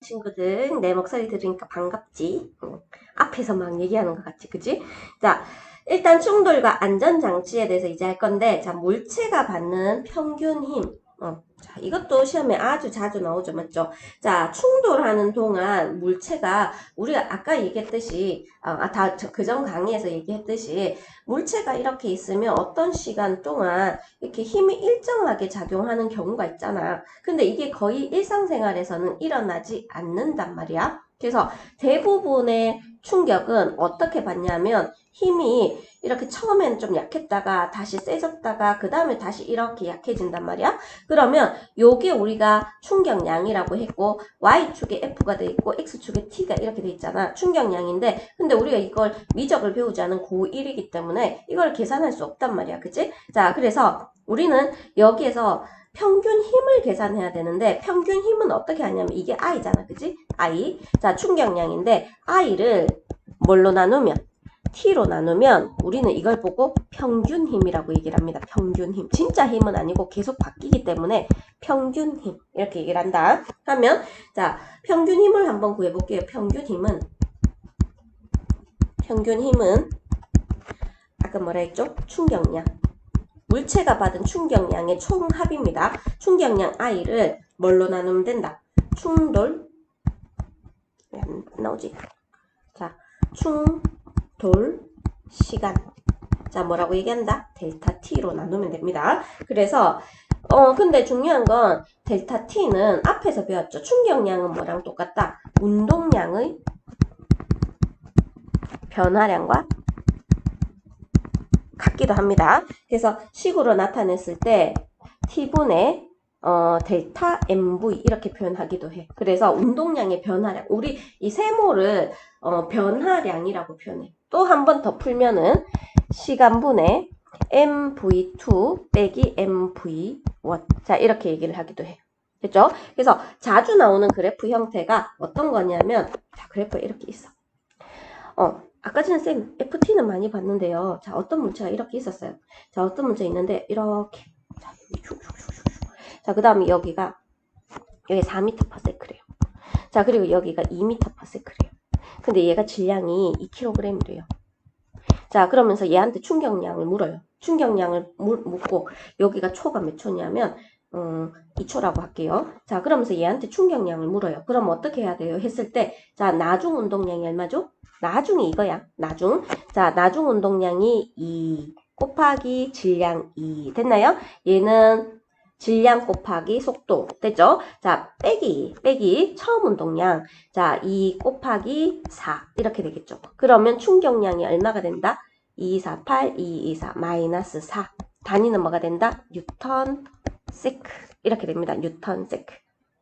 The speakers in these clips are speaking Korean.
친구들, 내 목소리 들으니까 반갑지? 앞에서 막 얘기하는 것 같지, 그지? 자, 일단 충돌과 안전장치에 대해서 이제 할 건데, 자, 물체가 받는 평균 힘. 자, 이것도 시험에 아주 자주 나오죠, 맞죠? 자, 충돌하는 동안 물체가, 우리가 아까 얘기했듯이, 그전 강의에서 얘기했듯이, 물체가 이렇게 있으면 어떤 시간 동안 이렇게 힘이 일정하게 작용하는 경우가 있잖아. 근데 이게 거의 일상생활에서는 일어나지 않는단 말이야. 그래서 대부분의 충격은 어떻게 받냐면 힘이 이렇게 처음엔 좀 약했다가 다시 세졌다가 그 다음에 다시 이렇게 약해진단 말이야. 그러면 요게 우리가 충격량이라고 했고 Y축에 F가 돼 있고 X축에 T가 이렇게 돼 있잖아. 충격량인데 근데 우리가 이걸 미적을 배우지 않은 고1이기 때문에 이걸 계산할 수 없단 말이야. 그치? 자, 그래서 우리는 여기에서 평균 힘을 계산해야 되는데 평균 힘은 어떻게 하냐면 이게 I잖아. 그치? I. 자, 충격량인데 I를 뭘로 나누면 T로 나누면 우리는 이걸 보고 평균 힘이라고 얘기를 합니다. 평균 힘. 진짜 힘은 아니고 계속 바뀌기 때문에 평균 힘. 이렇게 얘기를 한다. 하면 자, 평균 힘을 한번 구해볼게요. 평균 힘은 아까 뭐라 했죠? 충격량. 물체가 받은 충격량의 총합입니다. 충격량 I를 뭘로 나누면 된다? 충돌. 왜 안 나오지? 자, 충돌 시간. 자, 뭐라고 얘기한다? 델타 T로 나누면 됩니다. 그래서 근데 중요한 건 델타 T는 앞에서 배웠죠. 충격량은 뭐랑 똑같다? 운동량의 변화량과 같기도 합니다. 그래서 식으로 나타냈을 때 T분의 델타 MV 이렇게 표현하기도 해. 그래서 운동량의 변화량. 우리 이 세모를 변화량이라고 표현해. 또 한 번 더 풀면은 시간분의 MV2 빼기 MV1. 자, 이렇게 얘기를 하기도 해요. 됐죠? 그래서 자주 나오는 그래프 형태가 어떤 거냐면, 자, 그래프가 이렇게 있어. 아까 전에 쌤 FT는 많이 봤는데요. 자, 어떤 물체가 이렇게 있었어요. 자, 어떤 물체 있는데, 이렇게. 자, 자, 그 다음에 여기 4m/s래요. 자, 그리고 여기가 2m/s래요. 근데 얘가 질량이 2kg이래요. 자, 그러면서 얘한테 충격량을 물어요. 충격량을 묻고 여기가 초가 몇 초냐면 2초라고 할게요. 자, 그러면서 얘한테 충격량을 물어요. 그럼 어떻게 해야 돼요? 했을 때 자, 나중 운동량이 얼마죠? 나중이 이거야. 나중. 자, 나중 운동량이 2 곱하기 질량 2 됐나요? 얘는 질량 곱하기 속도 됐죠? 자, 빼기 처음 운동량. 자, 2 곱하기 4 이렇게 되겠죠. 그러면 충격량이 얼마가 된다? 248, 224 마이너스 4. 단위는 뭐가 된다? 뉴턴 세크 이렇게 됩니다. 뉴턴 세크.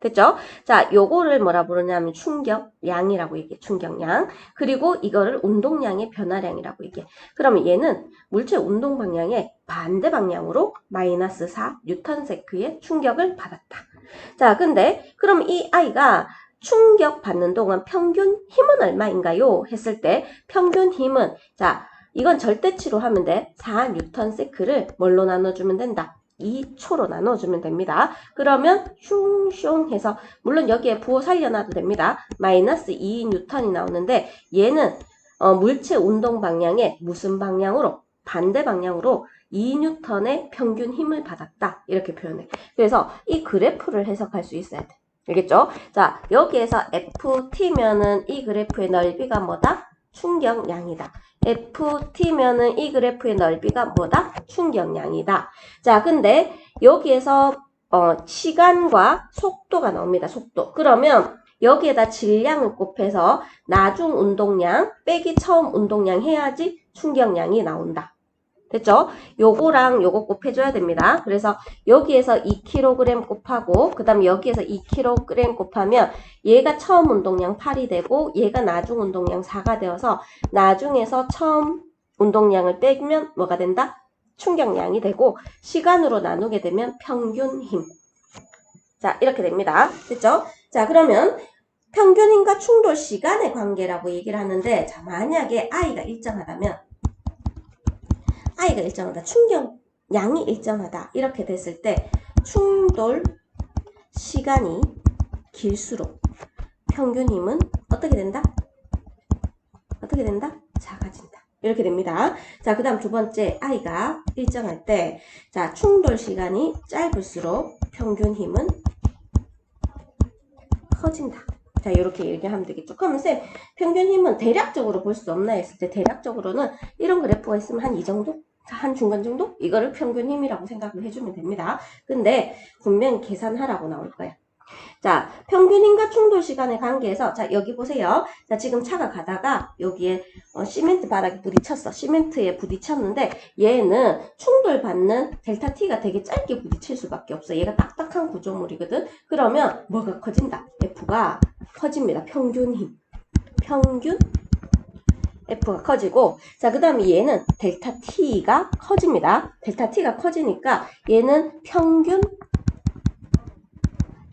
됐죠? 자, 요거를 뭐라 부르냐면 충격량이라고 얘기해. 충격량. 그리고 이거를 운동량의 변화량이라고 얘기해. 그러면 얘는 물체 운동 방향의 반대 방향으로 마이너스 4 뉴턴 세크의 충격을 받았다. 자, 근데 그럼 이 아이가 충격 받는 동안 평균 힘은 얼마인가요? 했을 때 평균 힘은 자, 이건 절대치로 하면 돼. 4 뉴턴 세크를 뭘로 나눠주면 된다? 2초로 나눠주면 됩니다. 그러면 슝슝 해서 물론 여기에 부호 살려놔도 됩니다. 마이너스 2 뉴턴이 나오는데 얘는 물체 운동 방향의 무슨 방향으로? 반대 방향으로 2 뉴턴의 평균 힘을 받았다. 이렇게 표현해. 그래서 이 그래프를 해석할 수 있어야 돼. 알겠죠? 자, 여기에서 FT면은 이 그래프의 넓이가 뭐다? 충격량이다. FT면은 이 그래프의 넓이가 뭐다? 충격량이다. 자, 근데 여기에서 시간과 속도가 나옵니다. 속도. 그러면 여기에다 질량을 곱해서 나중 운동량 빼기 처음 운동량 해야지 충격량이 나온다. 됐죠? 요거랑 요거 곱해줘야 됩니다. 그래서 여기에서 2kg 곱하고 그 다음에 여기에서 2kg 곱하면 얘가 처음 운동량 8이 되고 얘가 나중 운동량 4가 되어서 나중에서 처음 운동량을 빼면 뭐가 된다? 충격량이 되고 시간으로 나누게 되면 평균 힘. 자, 이렇게 됩니다. 됐죠? 자, 그러면 평균 힘과 충돌 시간의 관계라고 얘기를 하는데 자, 만약에 I가 일정하다면 충격량이 일정하다. 이렇게 됐을 때 충돌 시간이 길수록 평균 힘은 어떻게 된다? 어떻게 된다? 작아진다. 이렇게 됩니다. 자, 그 다음 두 번째, I가 일정할 때, 자, 충돌 시간이 짧을수록 평균 힘은 커진다. 자, 이렇게 얘기하면 되겠죠. 그러면 쌤, 평균 힘은 대략적으로 볼 수 없나 했을 때, 대략적으로는 이런 그래프가 있으면 한 이 정도? 한 중간 정도? 이거를 평균 힘이라고 생각을 해주면 됩니다. 근데 분명히 계산하라고 나올 거야. 자, 평균 힘과 충돌 시간의 관계에서, 자, 여기 보세요. 자, 지금 차가 가다가 여기에 시멘트 바닥에 부딪혔어. 시멘트에 부딪혔는데 얘는 충돌 받는 델타 T가 되게 짧게 부딪힐 수밖에 없어. 얘가 딱딱한 구조물이거든. 그러면 뭐가 커진다? F가 커집니다. 평균 힘. 평균 F가 커지고, 자, 그 다음에 얘는 델타 T가 커집니다. 델타 T가 커지니까 얘는 평균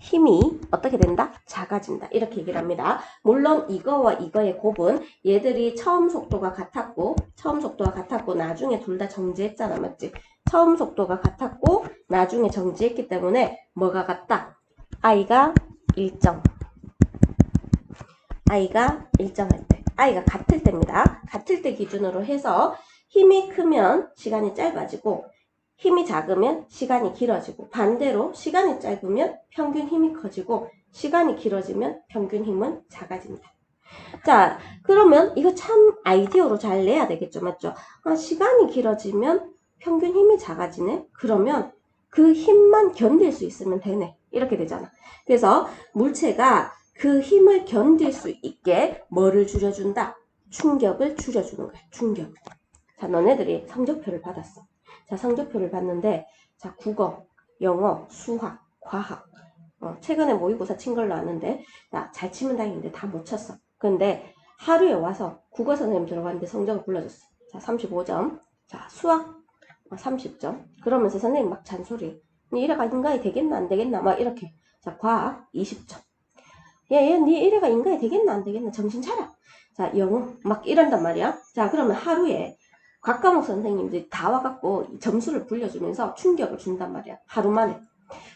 힘이 어떻게 된다? 작아진다. 이렇게 얘기를 합니다. 물론 이거와 이거의 곱은 얘들이 처음 속도가 같았고 나중에 둘 다 정지했잖아. 맞지? 처음 속도가 같았고 나중에 정지했기 때문에 뭐가 같다? I가 일정할 때. I가 같을 때입니다. 같을 때 기준으로 해서 힘이 크면 시간이 짧아지고 힘이 작으면 시간이 길어지고 반대로 시간이 짧으면 평균 힘이 커지고 시간이 길어지면 평균 힘은 작아진다. 자, 그러면 이거 참 아이디어로 잘 내야 되겠죠. 맞죠? 시간이 길어지면 평균 힘이 작아지네? 그러면 그 힘만 견딜 수 있으면 되네. 이렇게 되잖아. 그래서 물체가 그 힘을 견딜 수 있게 뭐를 줄여준다? 충격을 줄여주는 거야. 충격. 자, 너네들이 성적표를 받았어. 자, 성적표를 봤는데, 자, 국어, 영어, 수학, 과학. 최근에 모의고사 친 걸로 아는데, 자, 잘 치면 다행인데 다 못 쳤어. 근데 하루에 와서 국어 선생님 들어갔는데 성적을 불러줬어. 자, 35점. 자, 수학 30점. 그러면서 선생님 막 잔소리. 니 이래가 인간이 되겠나 안 되겠나 막 이렇게. 자, 과학 20점. 얘, 니 이래가 인간이 되겠나 안 되겠나 정신 차려. 자, 영어 막 이런단 말이야. 자, 그러면 하루에 각 과목 선생님들이 다 와갖고 점수를 불려주면서 충격을 준단 말이야. 하루 만에.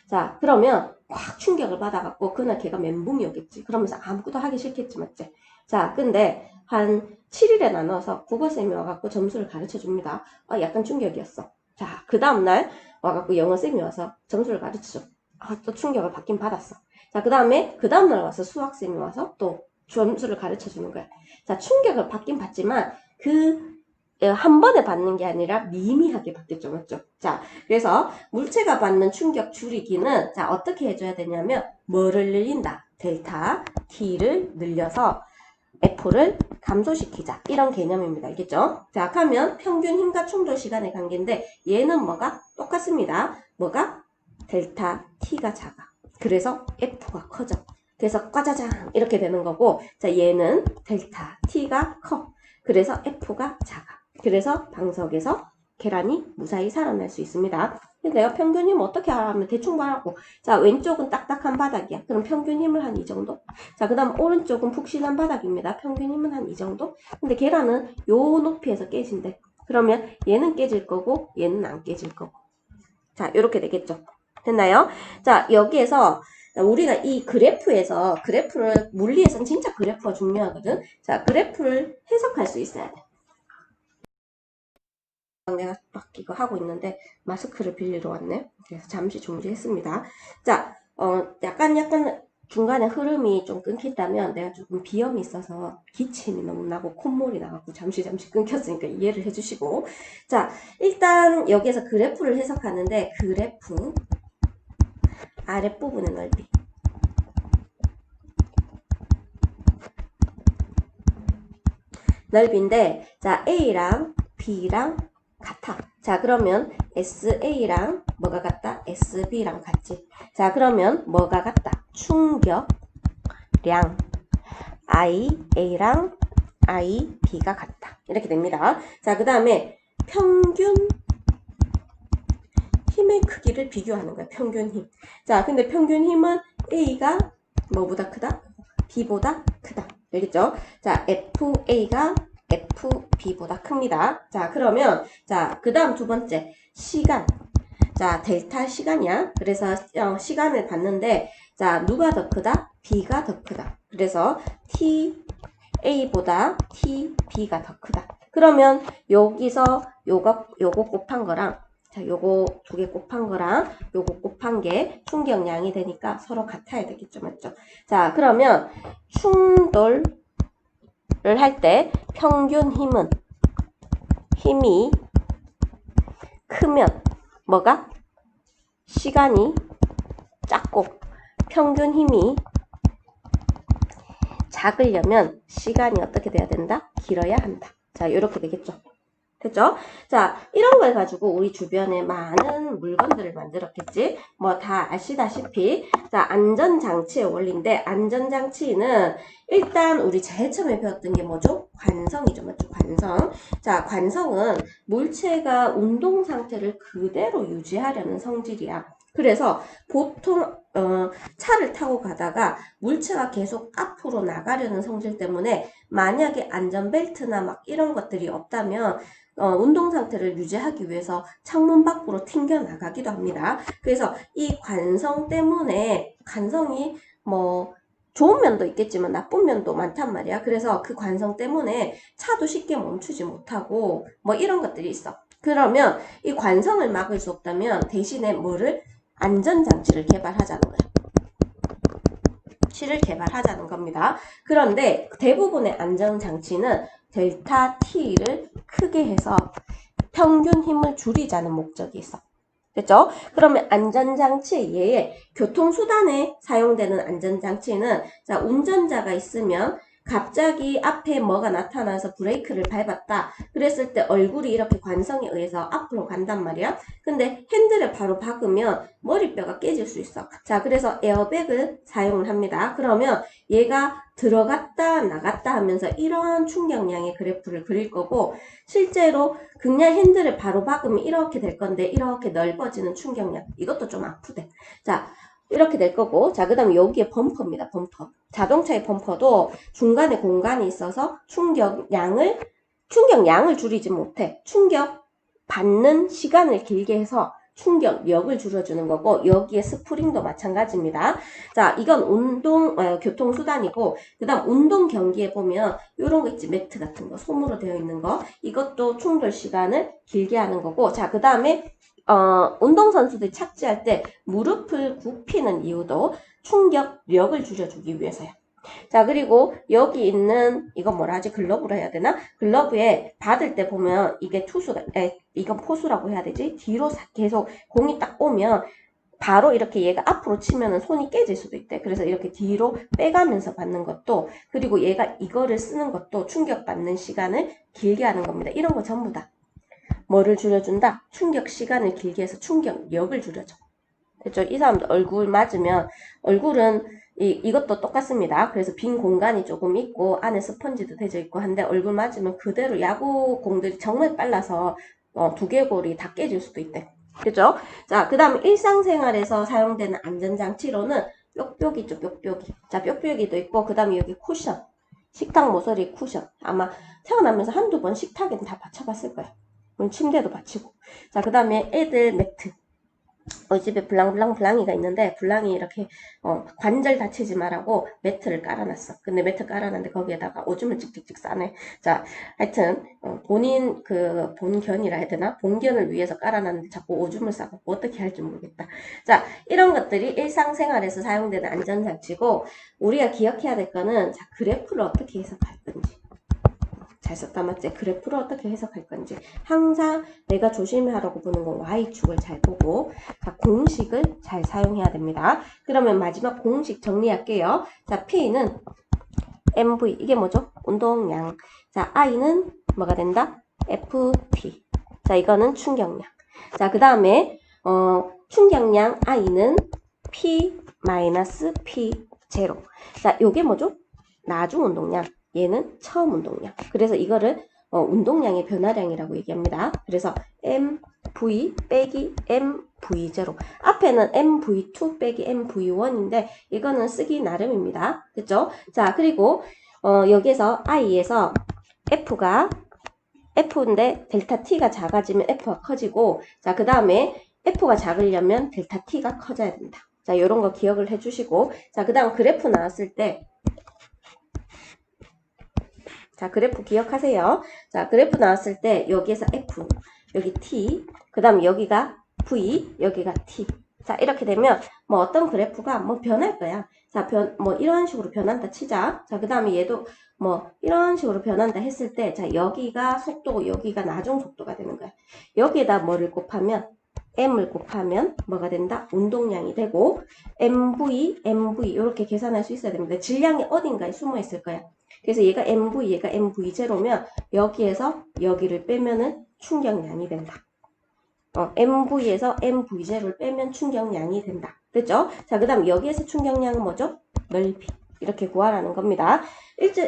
자, 그러면 확 충격을 받아갖고 그날 걔가 멘붕이 오겠지. 그러면서 아무것도 하기 싫겠지, 맞지? 자, 근데 한 7일에 나눠서 국어쌤이 와갖고 점수를 가르쳐 줍니다. 약간 충격이었어. 자, 그 다음날 와갖고 영어쌤이 와서 점수를 가르쳐 줘. 또 충격을 받긴 받았어. 자, 그 다음날 와서 수학쌤이 와서 또 점수를 가르쳐 주는 거야. 자, 충격을 받긴 받지만 한 번에 받는 게 아니라 미미하게 받겠죠. 맞죠? 자, 그래서 물체가 받는 충격 줄이기는 자, 어떻게 해줘야 되냐면 뭐를 늘린다? 델타 T를 늘려서 F를 감소시키자. 이런 개념입니다. 알겠죠? 자, 그러면 평균 힘과 충돌 시간의 관계인데 얘는 뭐가? 똑같습니다. 뭐가? 델타 T가 작아. 그래서 F가 커져. 그래서 과자장 이렇게 되는 거고, 자, 얘는 델타 T가 커. 그래서 F가 작아. 그래서 방석에서 계란이 무사히 살아날 수 있습니다. 내가 평균 힘 어떻게 하면 대충 말하고, 자, 왼쪽은 딱딱한 바닥이야. 그럼 평균 힘을 한 이 정도? 자, 그 다음 오른쪽은 푹신한 바닥입니다. 평균 힘은 한 이 정도? 근데 계란은 요 높이에서 깨진대. 그러면 얘는 깨질 거고 얘는 안 깨질 거고. 자, 이렇게 되겠죠. 됐나요? 자, 여기에서 우리가 이 그래프를 물리에서는 진짜 그래프가 중요하거든. 자, 그래프를 해석할 수 있어야 돼. 내가 막 이거 하고 있는데 마스크를 빌리러 왔네. 그래서 잠시 중지했습니다. 자, 약간 중간에 흐름이 좀 끊긴다면 내가 조금 비염이 있어서 기침이 너무 나고 콧물이 나가고 잠시 끊겼으니까 이해를 해주시고. 자, 일단 여기에서 그래프를 해석하는데 그래프 아랫부분의 넓이. 넓이인데, 자, A랑 B랑 같아. 자, 그러면 SA랑 뭐가 같다? SB랑 같지. 자, 그러면 뭐가 같다? 충격량 IA랑 IB가 같다. 이렇게 됩니다. 자, 그 다음에 평균 힘의 크기를 비교하는 거야. 평균 힘. 자, 근데 평균 힘은 A가 뭐보다 크다? B보다 크다. 알겠죠? 자, FA가 FB보다 큽니다. 자, 그러면, 자, 그 다음 두 번째, 시간. 자, 델타 시간이야. 그래서 시간을 봤는데, 자, 누가 더 크다? B가 더 크다. 그래서 TA보다 TB가 더 크다. 그러면 여기서 요거 곱한 거랑 자, 요거 두 개 곱한 거랑 요거 곱한 게 충격량이 되니까 서로 같아야 되겠죠. 맞죠? 자, 그러면 충돌을 할 때 평균 힘이 크면 뭐가? 시간이 작고 평균 힘이 작으려면 시간이 어떻게 돼야 된다? 길어야 한다. 자, 이렇게 되겠죠. 됐죠? 자, 이런 걸 가지고 우리 주변에 많은 물건들을 만들었겠지? 뭐 다 아시다시피 자, 안전장치의 원리인데 안전장치는 일단 우리 제일 처음에 배웠던 게 뭐죠? 관성이죠. 맞죠? 관성. 자, 관성은 물체가 운동 상태를 그대로 유지하려는 성질이야. 그래서 보통 차를 타고 가다가 물체가 계속 앞으로 나가려는 성질 때문에 만약에 안전벨트나 막 이런 것들이 없다면 운동 상태를 유지하기 위해서 창문 밖으로 튕겨 나가기도 합니다. 그래서 이 관성 때문에 관성이 뭐 좋은 면도 있겠지만 나쁜 면도 많단 말이야. 그래서 그 관성 때문에 차도 쉽게 멈추지 못하고 뭐 이런 것들이 있어. 그러면 이 관성을 막을 수 없다면 대신에 뭐를 안전장치를 개발하자는 거야. 치를 개발하자는 겁니다. 그런데 대부분의 안전장치는 델타 T를 크게 해서 평균 힘을 줄이자는 목적이 있어. 됐죠? 그러면 안전장치 예에 교통수단에 사용되는 안전장치는 자, 운전자가 있으면 갑자기 앞에 뭐가 나타나서 브레이크를 밟았다. 그랬을 때 얼굴이 이렇게 관성에 의해서 앞으로 간단 말이야. 근데 핸들을 바로 박으면 머리뼈가 깨질 수 있어. 자, 그래서 에어백을 사용을 합니다. 그러면 얘가 들어갔다 나갔다 하면서 이런 충격량의 그래프를 그릴 거고 실제로 그냥 핸들을 바로 박으면 이렇게 될 건데 이렇게 넓어지는 충격량. 이것도 좀 아프대. 자, 이렇게 될 거고 자, 그 다음에 여기에 범퍼입니다. 범퍼. 자동차의 범퍼도 중간에 공간이 있어서 충격량을 줄이지 못해. 충격 받는 시간을 길게 해서 충격력을 줄여주는 거고 여기에 스프링도 마찬가지입니다. 자, 이건 교통수단이고 그 다음 운동 경기에 보면 이런 거 있지. 매트 같은 거 솜으로 되어 있는 거 이것도 충돌 시간을 길게 하는 거고 자, 그 다음에 운동선수들이 착지할 때 무릎을 굽히는 이유도 충격력을 줄여주기 위해서요. 자, 그리고 여기 있는 이건 뭐라 하지? 글러브로 해야 되나? 글러브에 받을 때 보면 이게 이건 포수라고 해야 되지? 뒤로 계속 공이 딱 오면 바로 이렇게 얘가 앞으로 치면은 손이 깨질 수도 있대. 그래서 이렇게 뒤로 빼가면서 받는 것도 그리고 얘가 이거를 쓰는 것도 충격받는 시간을 길게 하는 겁니다. 이런 거 전부 다 뭐를 줄여준다? 충격 시간을 길게 해서 충격력을 줄여줘. 됐죠? 이 사람들 얼굴 맞으면 얼굴은 이것도 똑같습니다. 그래서 빈 공간이 조금 있고 안에 스펀지도 되어 있고 한데 얼굴 맞으면 그대로 야구공들이 정말 빨라서 두개골이 다 깨질 수도 있대. 그죠? 자, 그 다음에 일상생활에서 사용되는 안전장치로는 뾱뾱이죠, 뾱뾱이. 자, 뾱뾱이도 있고 그 다음에 여기 쿠션. 식탁 모서리 쿠션. 아마 태어나면서 한두 번 식탁에는 다 받쳐봤을 거야. 침대도 받치고. 자, 그 다음에 애들 매트. 집에 블랑이가 있는데 블랑이 이렇게 관절 다치지 말라고 매트를 깔아놨어. 근데 매트 깔아놨는데 거기에다가 오줌을 찍찍찍 싸네. 자, 하여튼 본인 그 본견이라 해야 되나? 본견을 위해서 깔아놨는데 자꾸 오줌을 싸고 어떻게 할지 모르겠다. 자, 이런 것들이 일상생활에서 사용되는 안전장치고 우리가 기억해야 될 거는 자, 그래프를 어떻게 해석할 건지. 잘 썼다 맞지? 그래프를 어떻게 해석할 건지 항상 내가 조심하라고 보는 건 Y축을 잘 보고 자, 공식을 잘 사용해야 됩니다. 그러면 마지막 공식 정리할게요. 자, P는 MV 이게 뭐죠? 운동량. 자, I는 뭐가 된다? FT. 자, 이거는 충격량. 자, 그 다음에 충격량 I는 P-P0. 자, 요게 뭐죠? 나중 운동량. 얘는 처음 운동량. 그래서 이거를 운동량의 변화량이라고 얘기합니다. 그래서 MV 빼기 MV0. 앞에는 MV2 빼기 MV1인데 이거는 쓰기 나름입니다. 됐죠? 자, 그리고 여기에서 I에서 F인데 델타 T가 작아지면 F가 커지고 자, 그 다음에 F가 작으려면 델타 T가 커져야 된다. 자, 요런 거 기억을 해주시고, 자, 그 다음 그래프 나왔을 때, 자, 그래프 기억하세요. 자, 그래프 나왔을 때, 여기에서 F, 여기 T, 그 다음 여기가 V, 여기가 T. 자, 이렇게 되면, 뭐 어떤 그래프가 뭐 변할 거야. 자, 뭐 이런 식으로 변한다 치자. 자, 그 다음에 얘도 뭐 이런 식으로 변한다 했을 때, 자, 여기가 속도고 여기가 나중 속도가 되는 거야. 여기에다 뭐를 곱하면, M을 곱하면 뭐가 된다? 운동량이 되고, MV 이렇게 계산할 수 있어야 됩니다. 질량이 어딘가에 숨어 있을 거야. 그래서 얘가 MV, 얘가 MV0면 여기에서 여기를 빼면은 충격량이 된다. MV에서 MV0를 빼면 충격량이 된다. 됐죠? 자, 그 다음 여기에서 충격량은 뭐죠? 넓이. 이렇게 구하라는 겁니다.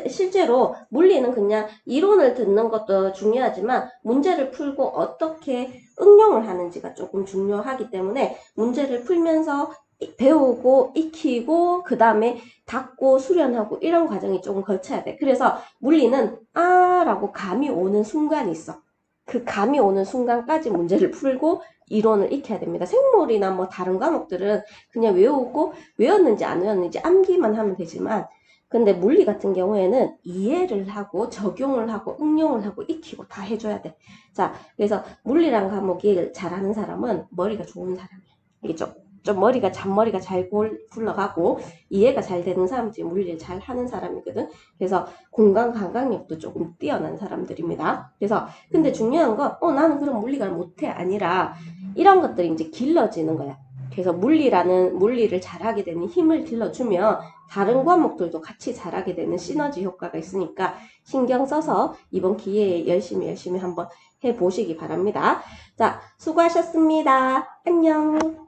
실제로 물리는 그냥 이론을 듣는 것도 중요하지만 문제를 풀고 어떻게 응용을 하는지가 조금 중요하기 때문에 문제를 풀면서 배우고 익히고 그 다음에 닫고 수련하고 이런 과정이 조금 거쳐야 돼. 그래서 물리는 라고 감이 오는 순간이 있어. 그 감이 오는 순간까지 문제를 풀고 이론을 익혀야 됩니다. 생물이나 뭐 다른 과목들은 그냥 외우고 외웠는지 안 외웠는지 암기만 하면 되지만 근데 물리 같은 경우에는 이해를 하고 적용을 하고 응용을 하고 익히고 다 해줘야 돼. 자, 그래서 물리란 과목이 잘하는 사람은 머리가 좋은 사람이야. 알겠죠? 좀 잔머리가 잘 굴러가고 이해가 잘 되는 사람들이 물리를 잘 하는 사람이거든. 그래서 공간 감각력도 조금 뛰어난 사람들입니다. 그래서 근데 중요한 건 나는 그럼 물리가 못해 아니라 이런 것들이 이제 길러지는 거야. 그래서 물리를 잘하게 되는 힘을 길러주면 다른 과목들도 같이 잘하게 되는 시너지 효과가 있으니까 신경 써서 이번 기회에 열심히 한번 해보시기 바랍니다. 자, 수고하셨습니다. 안녕.